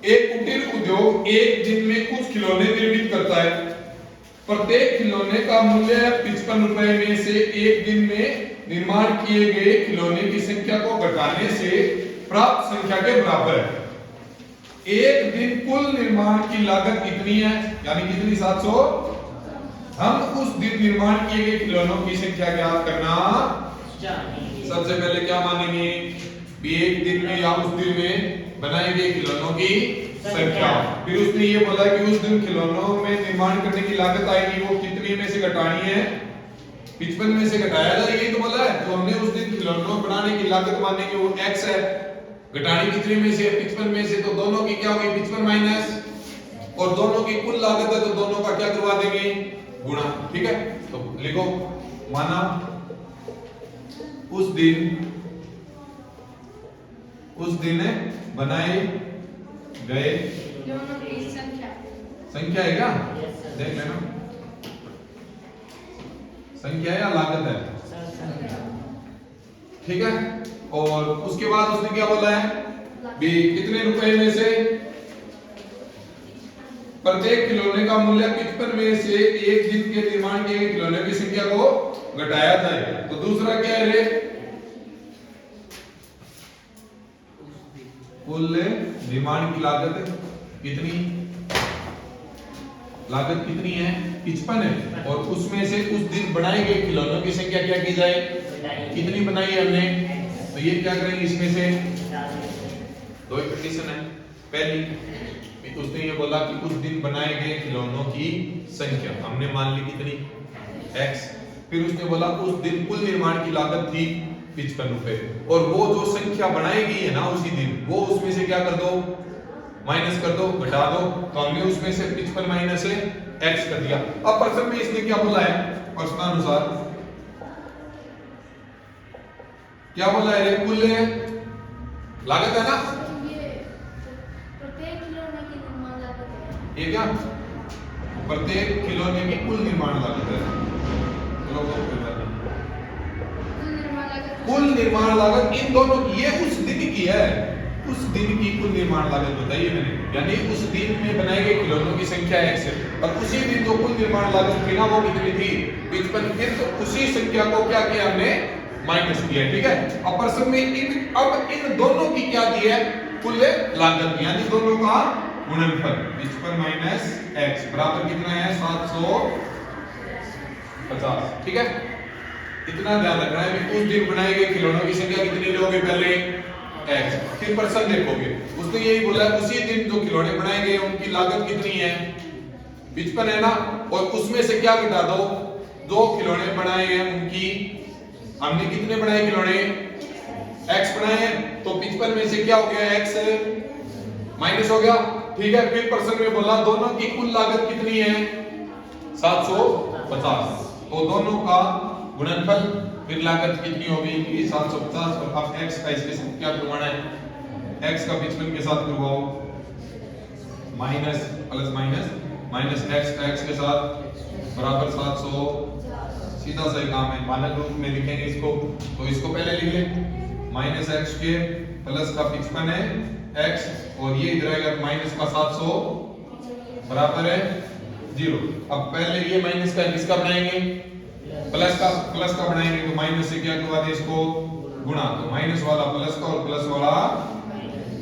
एक कुटीर उद्योग एक दिन में कुछ खिलौने निर्मित करता है। प्रत्येक खिलौने का मूल्य 55 रुपए में से एक दिन में निर्माण किए गए खिलौने की संख्या को घटाने से प्राप्त संख्या के बराबर है। एक दिन कुल निर्माण की लागत कितनी है, यानी कितनी 700। हम उस दिन निर्माण किए गए खिलौनों की संख्या ज्ञात करना सबसे पहले क्या मानेंगे, एक दिन में या उस दिन में बनाए गए खिलौनों की संख्या। फिर उसने ये बोला कि उस दिन खिलौनों में निर्माण करने की लागत आएगी वो कितनी में से घटानी है, 55 में से घटाया जाएगी तो बोला है। तो हमने उस दिन खिलौनों बनाने की लागत मानेंगे वो x है, घटानी कितने में से 55 में से, तो दोनों की क्या होगी 55 माइनस, और दोनों की कुल लागत है तो दोनों का क्या करवा देंगे गुणा। ठीक है, तो लिखो माना उस दिन बनाए गए संख्या है क्या, देख लेना संख्या है या लागत है। ठीक है, और उसके बाद उसने क्या बोला है भी कितने रुपए में से प्रत्येक खिलौने का मूल्य 55 में से एक दिन के निर्माण के खिलौने की संख्या को घटाया जाए। तो दूसरा क्या है रे, कुल निर्माण की लागत कितनी, लागत कितनी है 55 है, और उसमें से उस दिन बनाए गए खिलौनों की संख्या क्या की जाए, कितनी बनाई है हमने, तो ये क्या करेंगे इसमें से दो कंडीशन है। पहली उसने ये बोला कि उस दिन बनाए गए खिलौनों की संख्या हमने मान ली कितनी x, फिर उसने बोला उस दिन कुल निर्माण की लागत थी 55 रुपए, और वो जो संख्या बनाई गई है ना उसी दिन वो उसमें से क्या कर दो माइनस कर दो, घटा दो, तो हमने उसमें से 55 माइनस x कर दिया। अब प्रश्न में इसने क्या बोला है, प्रश्नानुसार क्या बोला है, कुल लागत है ना, ये क्या प्रत्येक खिलौने की कुल निर्माण लागत है। कुल निर्माण लागत इन दोनों की, ये उस दिन की है, उस दिन की कुल निर्माण लागत बताइए मैंने, यानी उस दिन में बनाए गए खिलौनों की संख्या x है, और उसी दिन जो कुल निर्माण लागत थी ना वो कितनी थी 55, फिर तो उसी संख्या को क्या किया हमने माइनस किया। ठीक है, अब प्रश्न में अब इन दोनों की क्या दी है कुल लागत, यानी दोनों का गुणनफल 55 माइनस x बराबर कितना है 750। ठीक है, इतना ध्यान रखना है कि उस दिन बनाए गए खिलौनों की संख्या कितनी लोगे पहले x, फिर परसेंट देखोगे। उसने यही बोला उसी दिन जो खिलौने बनाए गए उनकी लागत कितनी है 55 है ना, और उसमें से क्या घटा दो, दो खिलौने बनाए हैं उनकी, हमने कितने बनाए खिलौने x बनाए हैं, तो 55 में से क्या हो गया x माइनस हो गया। ठीक है, फिर परसेंट में बोला दोनों की कुल लागत कितनी है 750, तो दोनों का गुणनफल फिर लागत कितनी होगी 750, और अब x का इसके साथ क्या करवाना है, x का 55 के साथ करवाओ minus plus minus minus x का x के साथ बराबर 700, सीधा सा काम है, मानक रूप में लिखेंगे इसको, तो इसको पहले लिख लें माइनस x के प्लस का 55 है x, और ये इधर आएगा माइनस का 700 बराबर है 0। अब पहले ये माइनस का किसका बनाएंगे प्लस का बनाएंगे, तो माइनस से क्या करवा दे इसको गुणा, तो माइनस वाला प्लस का और प्लस वाला,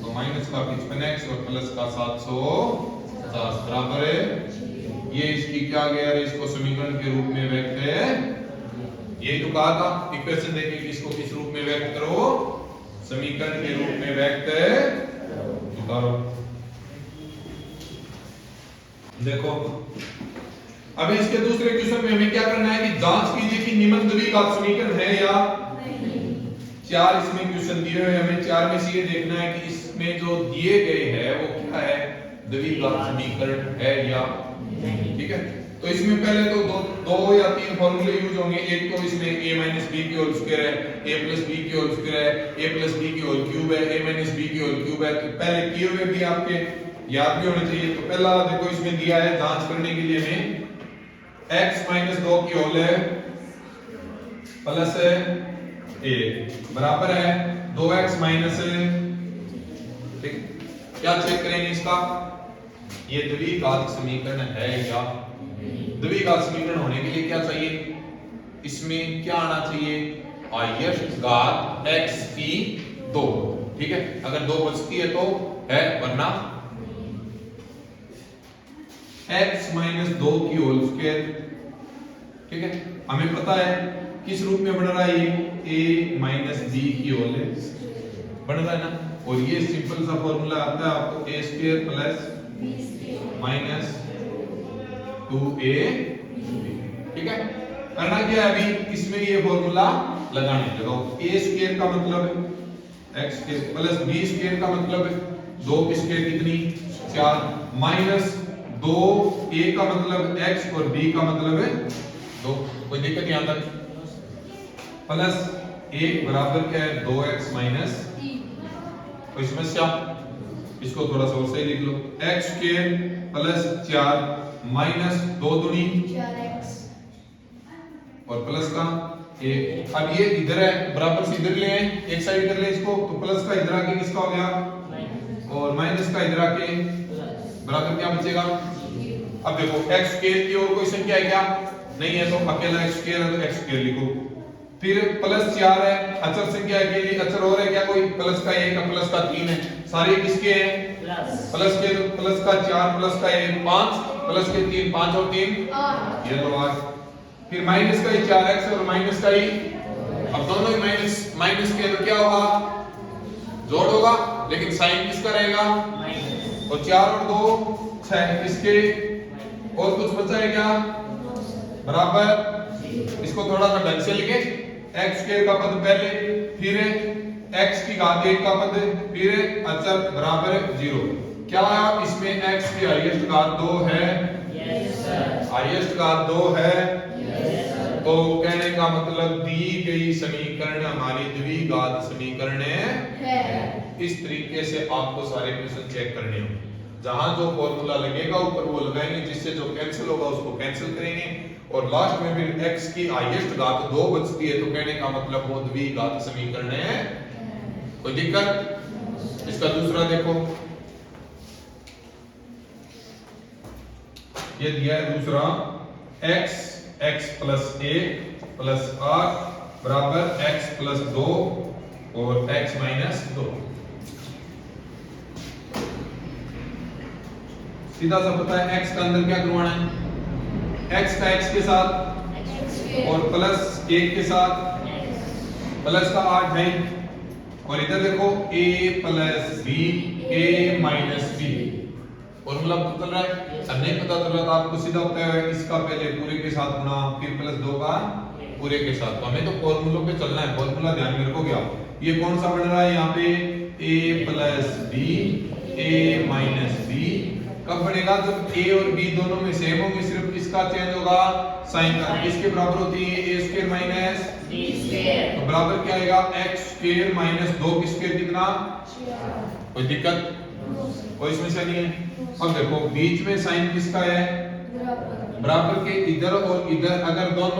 तो माइनस का 55x और प्लस का 750 बराबर है, ये इसकी क्या गया, इसको समीकरण के रूप में व्यक्त है, यही तो कहा था इक्वेशन देके कि इसको किस रूप में व्यक्त करो, समीकरण के रूप में व्यक्त उतारो। देखो अभी इसके दूसरे क्वेश्चन में हमें क्या करना है कि जांच कीजिए कि निम्न द्विघात समीकरण है या नहीं। चार इसमें क्वेश्चन दिए हुए, हमें चार में से ये देखना है कि इसमें जो दिए गए हैं वो क्या है, द्विघात समीकरण है या नहीं। ठीक है, तो इसमें पहले तो दो या तीन फॉर्मूले यूज होंगे, एक तो इसमें a माइनस बी की होल स्क्वायर है, a प्लस बी की होल स्क्वायर है, a प्लस बी की होल क्यूब है, a माइनस बी की होल क्यूब है, तो पहले किए हुए भी आपके याद भी होने चाहिए। तो पहला देखो इसमें दिया है जांच करने के लिए हमें x माइनस 2 की होल है प्लस a बराबर है 2x माइनस, ठीक क्या चेक करेंगे इसका, ये द्विघात समीकरण है या द्विघात समीकरण होने के लिए क्या चाहिए, इसमें क्या आना चाहिए, हाईएस्ट घात x की 2, ठीक है। अगर 2 बचती है तो है, वरना x माइनस 2 की होल स्क्वायर, ठीक है। हमें पता है किस रूप में बन रहा है, ये a माइनस b की होल बन रहा है ना, और ये सिंपल सा फॉर्मूला आता है आपको a square plus minus 2a, ठीक है। करना क्या है अभी, इसमें ये फॉर्मूला लगाने लगाओ, a स्क्वायर का मतलब x square plus b square का मतलब 2 की स्क्वायर कितनी 4, माइनस 2a का मतलब x और b का मतलब है 2, कोई दिक्कत यहां तक, प्लस 1 बराबर क्या है 2x माइनस, कोई समस्या, इसको थोड़ा सा और सही लिख लो, x स्क्वायर प्लस 4 माइनस 2 दूनी 4x और प्लस का 1। अब ये इधर है, बराबर से इधर ले आए, एक साइड इधर ले इसको, तो प्लस का इधर आके किसका हो गया, और माइनस का इधर आके बराबर क्या बचेगा। अब देखो x स्क्वायर की और कोई संख्या है क्या, नहीं है, तो अकेला x स्क्वायर है तो x स्क्वायर लिखो, फिर प्लस 4 है, अचर संख्या के लिए अचर और है क्या कोई, प्लस का 1 प्लस का 3 है, सारे किसके हैं प्लस के, तो प्लस का 4 प्लस का 1 5 प्लस के 3 5 और 3 ये लो 8, फिर माइनस का ही 4x और माइनस का ही, अब दोनों ही माइनस माइनस के तो क्या होगा जोड़ होगा, लेकिन साइन किसका रहेगा और 4 और 2 6 इसके, और कुछ बचा है क्या बराबर, इसको थोड़ा सा ढंग से लिखे, x स्क्वायर का पद पहले, फिर x की घात 1 का पद, फिर अचर बराबर 0, क्या इसमें x की हाईएस्ट घात 2 है, हाईएस्ट घात 2 है, तो कहने का मतलब दी गई समीकरण हमारी द्विघात समीकरण है। इस तरीके से आपको सारे क्वेश्चन चेक करने होंगे, जहां जो फॉर्मूला लगेगा ऊपर वो लगाएंगे, जिससे जो कैंसिल होगा उसको कैंसिल करेंगे, और लास्ट में फिर x की हाईएस्ट घात 2 बचती है, तो कहने का मतलब वो द्विघात समीकरण है। कोई दिक्कत, इसका दूसरा देखो, ये दिया है दूसरा, x प्लस 1 प्लस 8 बराबर x प्लस 2 और x माइनस 2, सीधा सा पता है x का अंदर क्या करवाना है, x का x के साथ और प्लस 1 के साथ, प्लस का 8 है, और इधर देखो a plus b a minus b, formula पता चल रहा है, अब नहीं पता चल रहा तो आपको सीधा होता है इसका पहले पूरे के साथ गुना, फिर प्लस 2 का पूरे के साथ, तो हमें तो फॉर्मूलों पे चलना है, फॉर्मूला ध्यान में रखोगे आप। ये कौन सा बन रहा है यहाँ पे a plus b a minus b, कब बनेगा जब a और b दोनों में सेम होंगे, सिर्फ किसका चेंज होगा साइन का, किसके बराबर होती है a square minus b square, तो बराबर क्या आएगा x स्क्वायर माइनस 2 की स्क्वायर कितना, कोई दिक्कत कोई समस्या नहीं है। अब देखो बीच में साइन किसका है बराबर के, इधर और इधर अगर दोनों